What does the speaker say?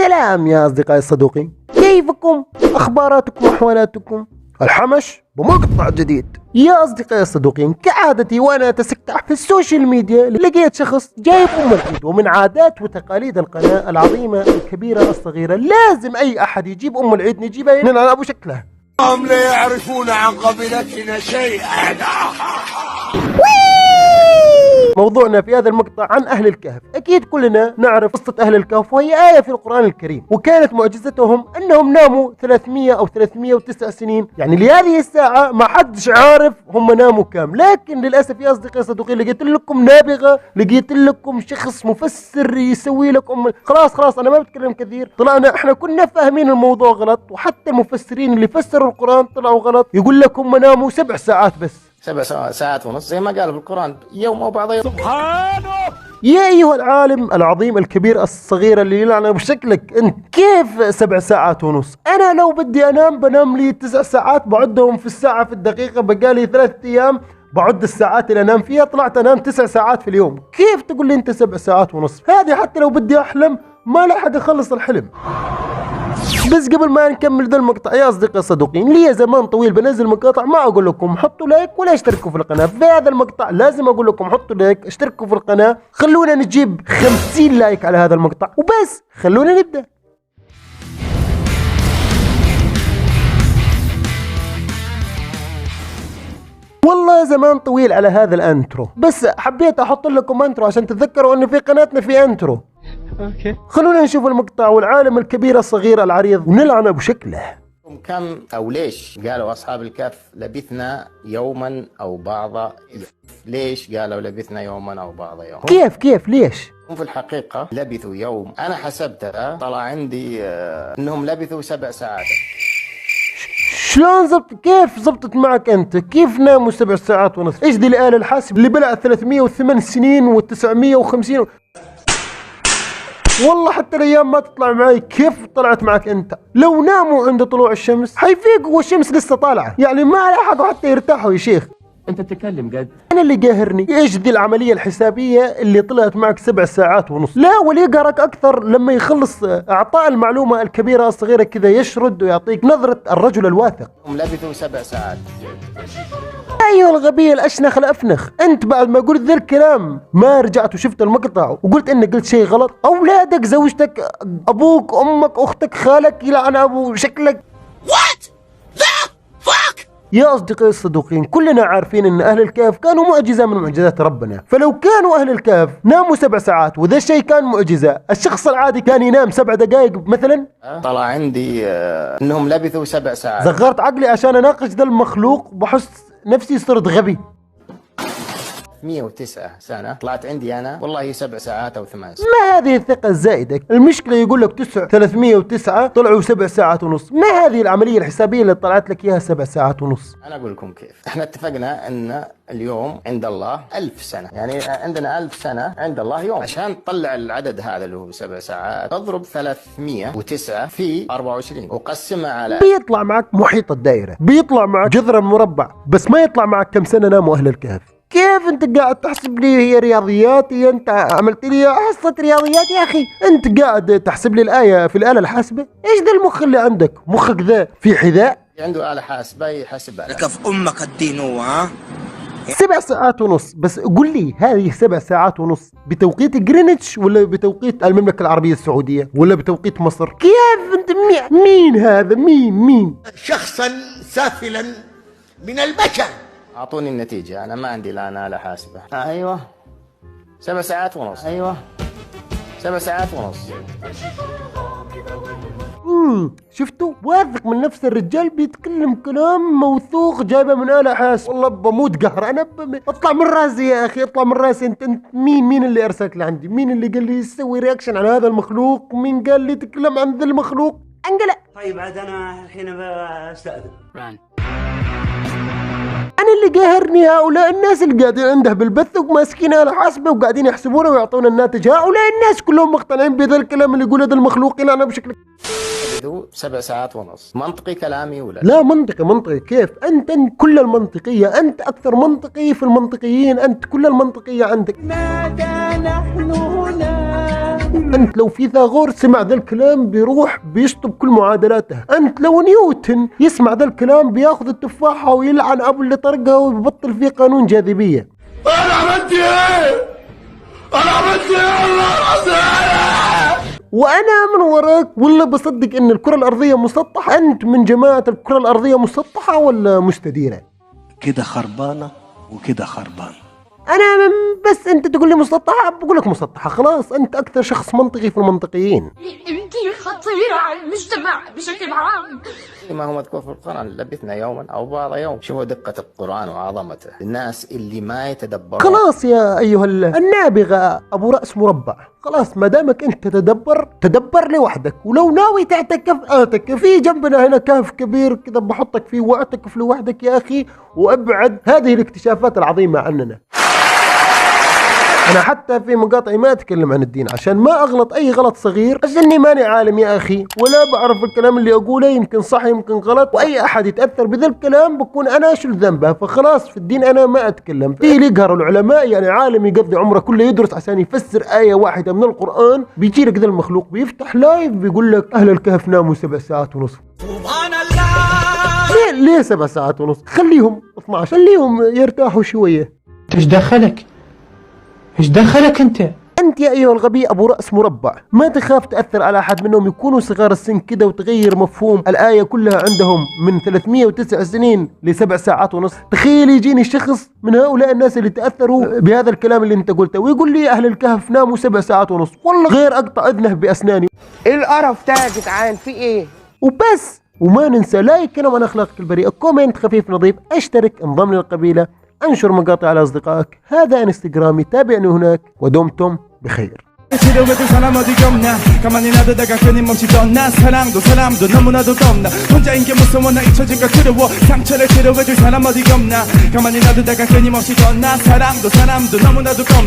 سلام يا أصدقائي الصدوقين، كيفكم؟ أخباراتكم وأحوالاتكم؟ الحمش بمقطع جديد. يا أصدقائي الصدوقين، كعادتي وأنا أتسكع في السوشيال ميديا لقيت شخص جايب العيد، ومن عادات وتقاليد القناة العظيمة الكبيرة الصغيرة لازم أي أحد يجيب العيد نجيبها على أبو شكلها. هم لا يعرفون عن قبيلتنا شيئا. موضوعنا في هذا المقطع عن أهل الكهف. أكيد كلنا نعرف قصة أهل الكهف، وهي آية في القرآن الكريم، وكانت معجزتهم أنهم ناموا 300 أو 309 سنين، يعني لهذه الساعة ما حدش عارف هم ناموا كام. لكن للأسف يا أصدقائي الصدوقين لقيت لكم نابغة، لقيت لكم شخص مفسر يسوي لكم خلاص أنا ما بتكلم كثير. طلعنا إحنا كنا فاهمين الموضوع غلط، وحتى المفسرين اللي فسروا القرآن طلعوا غلط، يقول لكم ما ناموا 7 ساعات بس، 7 ساعات ونص زي ما قال في القرآن، يوم أو بعض يوم. سبحانه. يا أيها العالم العظيم الكبير الصغير اللي يلعن بشكلك أنت، كيف 7 ساعات ونص؟ أنا لو بدي أنام بنام لي 9 ساعات، بعدهم في الساعة في الدقيقة، بقالي 3 أيام بعد الساعات اللي أنام فيها، طلعت أنام 9 ساعات في اليوم. كيف تقول لي أنت 7 ساعات ونص؟ هذه حتى لو بدي أحلم ما لا أحد يخلص الحلم. بس قبل ما نكمل ذا المقطع يا أصدقائي الصدوقين، لي زمان طويل بنزل مقاطع ما أقول لكم حطوا لايك ولا اشتركوا في القناة. في هذا المقطع لازم أقول لكم حطوا لايك، اشتركوا في القناة، خلونا نجيب 50 لايك على هذا المقطع وبس. خلونا نبدأ. والله زمان طويل على هذا الانترو، بس حبيت احط لكم انترو عشان تتذكروا ان في قناتنا في انترو. اوكي، خلونا نشوف المقطع والعالم الكبير الصغير العريض ونلعنه بشكله. كم أو ليش قالوا أصحاب الكهف لبثنا يوما أو بعض يوم؟ ليش قالوا لبثنا يوما أو بعض يوم؟ كيف ليش؟ هم في الحقيقة لبثوا يوم، أنا حسبتها طلع عندي أنهم لبثوا 7 ساعات. شلون كيف زبطت معك انت؟ كيف ناموا 7 ساعات ونص؟ ايش دي الآلة الحاسب اللي بلعت 308 سنين و950 والله حتى الايام ما تطلع معي. كيف طلعت معك انت؟ لو ناموا عند طلوع الشمس حيفيقوا والشمس لسه طالعه، يعني ما لحقوا حتى يرتاحوا يا شيخ. أنت تتكلم جد؟ أنا اللي قاهرني إيش ذي العملية الحسابية اللي طلعت معك 7 ساعات ونص؟ لا، وليقهرك أكثر لما يخلص أعطاء المعلومة الكبيرة الصغيرة كذا يشرد ويعطيك نظرة الرجل الواثق. هم لبثوا 7 ساعات. أيها الغبي الأشنخ الأفنخ، أنت بعد ما قلت ذا الكلام ما رجعت وشفت المقطع وقلت إنك قلت شيء غلط؟ أولادك، زوجتك، أبوك، أمك، أختك، خالك يلعن أبو شكلك. What the fuck؟ يا أصدقائي الصدوقين، كلنا عارفين أن أهل الكهف كانوا معجزة من معجزات ربنا، فلو كانوا أهل الكهف ناموا 7 ساعات وذا الشيء كان معجزة، الشخص العادي كان ينام 7 دقائق مثلا. طلع عندي أنهم لبثوا 7 ساعات. زغرت عقلي عشان أناقش ذا المخلوق، بحس نفسي صرت غبي. 109 سنة طلعت عندي أنا والله 7 ساعات أو 8 ساعات. ما هذه الثقة الزائدة؟ المشكلة يقول لك 309 طلعوا 7 ساعات ونص، ما هذه العملية الحسابية اللي طلعت لك إياها 7 ساعات ونص؟ أنا أقول لكم كيف. إحنا اتفقنا أن اليوم عند الله 1000 سنة، يعني عندنا 1000 سنة عند الله يوم. عشان تطلع العدد هذا اللي هو 7 ساعات اضرب 309 في 24 وقسمها على، بيطلع معك محيط الدائرة، بيطلع معك جذر المربع، بس ما يطلع معك كم سنة ناموا أهل الكهف. كيف انت قاعد تحسب لي هي رياضياتي؟ انت عملت لي حصة رياضيات يا اخي. انت قاعد تحسب لي الآية في الآلة الحاسبة؟ ايش ذا المخ اللي عندك؟ مخك ذا في حذاء؟ عنده آلة حاسبة يحسبها لك في أمك الدينو. ها 7 ساعات ونص بس. قل لي هذه 7 ساعات ونص بتوقيت جرينتش ولا بتوقيت المملكة العربية السعودية ولا بتوقيت مصر؟ كيف انت مين هذا؟ مين شخصا سافلا من البشر. أعطوني النتيجة، أنا ما عندي لا آلة حاسبة. أيوة 7 ساعات ونص. أيوة 7 ساعات ونص. شفتوا؟ واثق من نفس الرجال بيتكلم كلام موثوق جايبه من آلة حاسب. والله بموت قهر انا اطلع من راسي يا اخي، اطلع من راسي. انت مين اللي ارسلك لعندي؟ مين اللي قال لي سوي رياكشن على هذا المخلوق؟ مين قال لي تكلم عن ذا المخلوق؟ انقلع. طيب عاد انا الحين بستأذن. أنا اللي قاهرني هؤلاء الناس اللي قاعدين عنده بالبث وماسكين آلة حاسبة وقاعدين يحسبونه ويعطونا الناتج. هؤلاء الناس كلهم مقتنعين بهذا الكلام اللي يقوله هذا المخلوق يلعن بشكل. 7 ساعات ونص. منطقي كلامي ولا لا؟ منطقي كيف؟ أنت كل المنطقية، أنت أكثر منطقي في المنطقيين، أنت كل المنطقية عندك. ماذا نحن هنا أنت لو فيثاغور سمع ذا الكلام بيروح بيشطب كل معادلاته. أنت لو نيوتن يسمع ذا الكلام بياخذ التفاحة ويلعن أبو اللي طرقها ويبطل فيه قانون جاذبية. انا عملت ايه؟ انا عملت ايه والله العظيم؟ وأنا من وراك ولا بصدق إن الكرة الأرضية مسطحة؟ أنت من جماعة الكرة الأرضية مسطحة ولا مستديرة؟ كده خربانة وكده خربان. أنا بس أنت تقول لي مسطحة بقول لك مسطحة خلاص. أنت أكثر شخص منطقي في المنطقيين. انت خطيرة على المجتمع بشكل عام. ما هو مذكور في القرآن لبثنا يوما أو بعض يوم. شوفوا دقة القرآن وعظمته. الناس اللي ما يتدبرون. خلاص يا أيها النابغة أبو رأس مربع، خلاص ما دامك أنت تدبر لوحدك، ولو ناوي تعتكف اعتكف. في جنبنا هنا كهف كبير كذا بحطك فيه واعتكف لوحدك يا أخي، وابعد هذه الاكتشافات العظيمة عننا. أنا حتى في مقاطعي ما أتكلم عن الدين عشان ما أغلط أي غلط صغير، عشاني ماني عالم يا أخي ولا بعرف الكلام اللي أقوله يمكن صح يمكن غلط، وأي أحد يتأثر بذا الكلام بكون أنا أشل ذنبه. فخلاص في الدين أنا ما أتكلم. في اللي يقهر العلماء، يعني عالم يقضي عمره كله يدرس عشان يفسر آية واحدة من القرآن، بيجي لك ذا المخلوق بيفتح لايف بيقول لك أهل الكهف ناموا 7 ساعات ونص. سبحان الله. ليه 7 ساعات ونص؟ خليهم 12، خليهم يرتاحوا شوية. ايش دخلك؟ ايش دخلك انت؟ أنت يا أيها الغبي أبو رأس مربع ما تخاف تأثر على أحد منهم يكونوا صغار السن كده وتغير مفهوم الآية كلها عندهم من 309 سنين ل7 ساعات ونص. تخيل يجيني شخص من هؤلاء الناس اللي تأثروا بهذا الكلام اللي أنت قلته ويقول لي أهل الكهف ناموا 7 ساعات ونص، والله غير أقطع إذنه بأسناني. ايه القرف ده يا جدعان؟ في ايه؟ وبس. وما ننسى لايك كلام عن أخلاقك البريئة، كومنت خفيف نظيف، اشترك، انضم للقبيلة، انشر مقاطع على أصدقائك. هذا انستغرامي، تابعني هناك ودمتم بخير. 치료해줄 사람 어디 없나 가만히 놔두다가 끊임없이 떠나 사람도 너무나도 겁나 혼자인 게 무서워 나 잊혀진 거 두려워 상처를 치료해줄 사람 어디 없나 가만히 놔두다가 끊임없이 떠나 사람도 너무나도 겁나